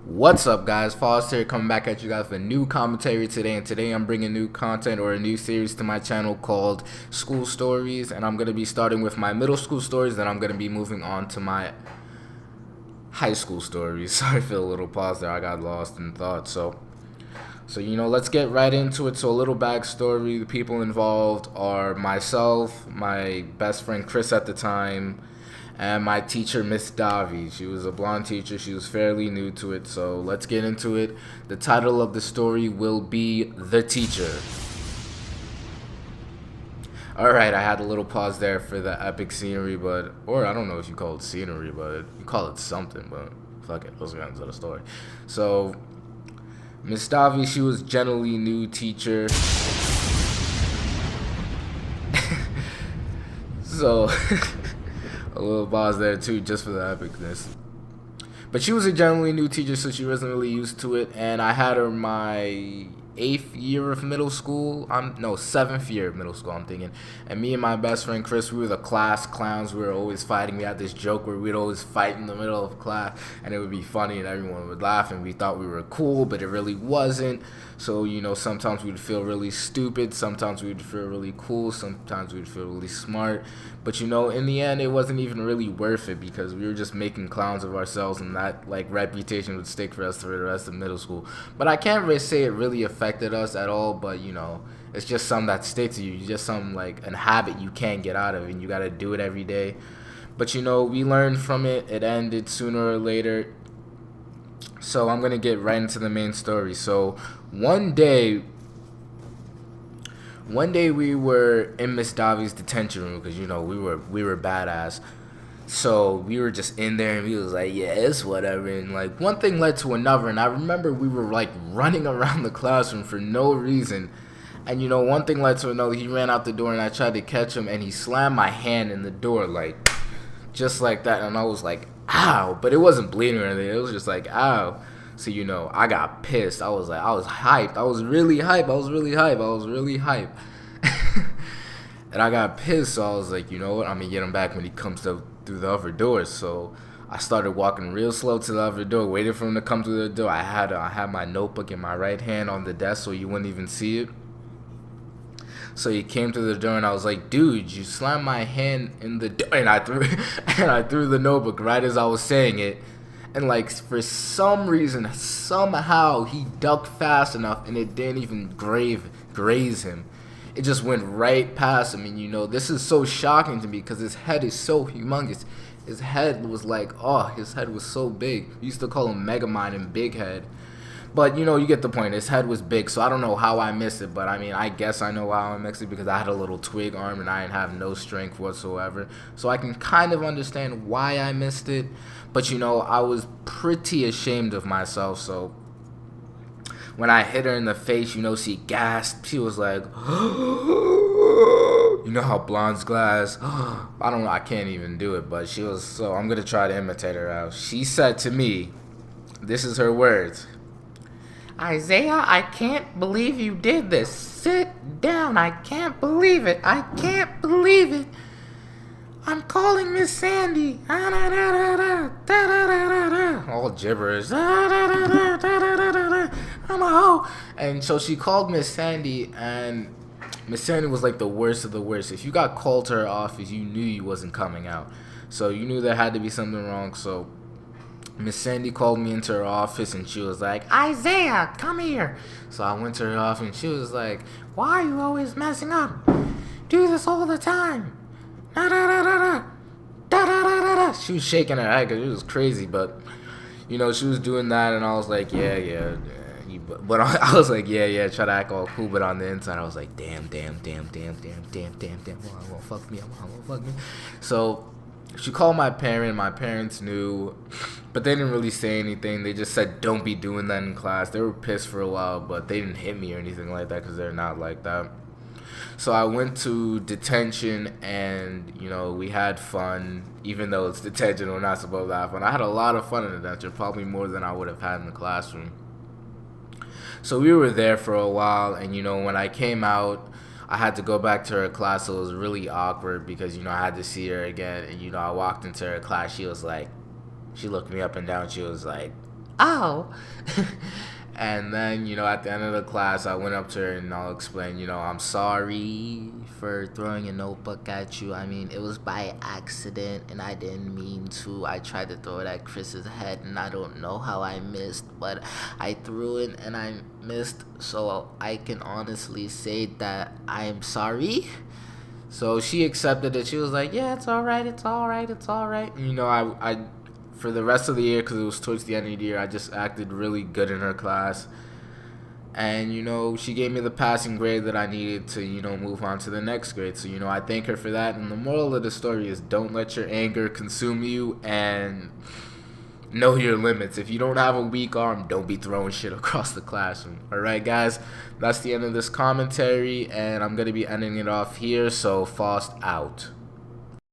What's up, guys? Faust here, coming back at you guys with a new commentary today. And today I'm bringing new content or a new series to my channel called School Stories. And I'm going to be starting with my middle school stories. Then I'm going to be moving on to my high school stories. Sorry for a little pause there. I got lost in thought. So let's get right into it. So a little backstory. The people involved are myself, my best friend Chris at the time, and my teacher, Miss Davi. She was a blonde teacher. She was fairly new to it, so let's get into it. The title of the story will be The Teacher. Alright, I had a little pause there for the epic scenery, or I don't know if you call it scenery, but you call it something, but fuck it, let's get into the story. So, Miss Davi, she was generally new teacher. So... a little pause there too, just for the epicness. But she was a generally new teacher, so she wasn't really used to it. And I had her my 8th year of middle school. 7th year of middle school, I'm thinking. And me and my best friend Chris, we were the class clowns. We were always fighting. We had this joke where we'd always fight in the middle of class, and it would be funny, and everyone would laugh, and we thought we were cool, but it really wasn't. So, sometimes we'd feel really stupid, sometimes we'd feel really cool, sometimes we'd feel really smart. But, in the end, it wasn't even really worth it because we were just making clowns of ourselves, and that, reputation would stick for us for the rest of middle school. But I can't really say it really affected us at all, but, it's just something that sticks to you. It's just something, a habit you can't get out of, and you got to do it every day. But, we learned from it. It ended sooner or later. So I'm going to get right into the main story. So one day we were in Miss Davi's detention room because, we were badass. So we were just in there, and we was like, yeah, it's whatever. And, one thing led to another. And I remember we were, running around the classroom for no reason. And, one thing led to another. He ran out the door, and I tried to catch him, and he slammed my hand in the door, just like that. And I was like, ow. But it wasn't bleeding or anything. It was just like, ow. So, I got pissed. I was hyped. I was really hyped. And I got pissed, so I was like, you know what? I'm going to get him back when he comes through the other door. So I started walking real slow to the other door, waiting for him to come through the door. I had my notebook in my right hand on the desk so you wouldn't even see it. So he came to the door, and I was like, dude, you slammed my hand in the door. And I threw the notebook right as I was saying it. And, for some reason, somehow, he ducked fast enough, and it didn't even graze him. It just went right past him. And, this is so shocking to me because his head is so humongous. His head was his head was so big. We used to call him Megamind and Big Head. But, you get the point. His head was big, so I don't know how I missed it. But, I guess I know how I missed it because I had a little twig arm and I didn't have no strength whatsoever. So I can kind of understand why I missed it. But, I was pretty ashamed of myself. So when I hit her in the face, she gasped. She was like, you know how blondes glass? I don't know. I can't even do it. But she was, so I'm going to try to imitate her out. She said to me, this is her words. Isaiah, I can't believe you did this. Sit down. I can't believe it. I can't believe it. I'm calling Miss Sandy. All gibberish. I'm a hoe. And so she called Miss Sandy, and Miss Sandy was the worst of the worst. If you got called to her office, you knew you wasn't coming out. So you knew there had to be something wrong. So Miss Sandy called me into her office, and she was like, Isaiah, come here. So I went to her office, and she was like, why are you always messing up? Do this all the time. She was shaking her head because it was crazy, but, she was doing that, and I was like, yeah. But I was like, yeah, try to act all cool, but on the inside, I was like, damn. Won't fuck me. So she called my parents knew, but they didn't really say anything. They just said, don't be doing that in class. They were pissed for a while, but they didn't hit me or anything like that because they're not like that. So I went to detention, and, we had fun. Even though it's detention, we're not supposed to have fun. I had a lot of fun in detention, probably more than I would have had in the classroom. So we were there for a while, and, when I came out, I had to go back to her class, so it was really awkward because, I had to see her again. And, I walked into her class. She was like, she looked me up and down. She was like, Ow. And then, at the end of the class, I went up to her and I'll explain, I'm sorry for throwing a notebook at you. I mean, it was by accident and I didn't mean to. I tried to throw it at Chris's head and I don't know how I missed, but I threw it and I missed. So I can honestly say that I'm sorry. So she accepted it. She was like, yeah, it's all right. It's all right. It's all right. I for the rest of the year, because it was towards the end of the year, I just acted really good in her class. And, she gave me the passing grade that I needed to, move on to the next grade. So, I thank her for that. And the moral of the story is don't let your anger consume you and know your limits. If you don't have a weak arm, don't be throwing shit across the classroom. All right, guys, that's the end of this commentary. And I'm going to be ending it off here. So, Faust out.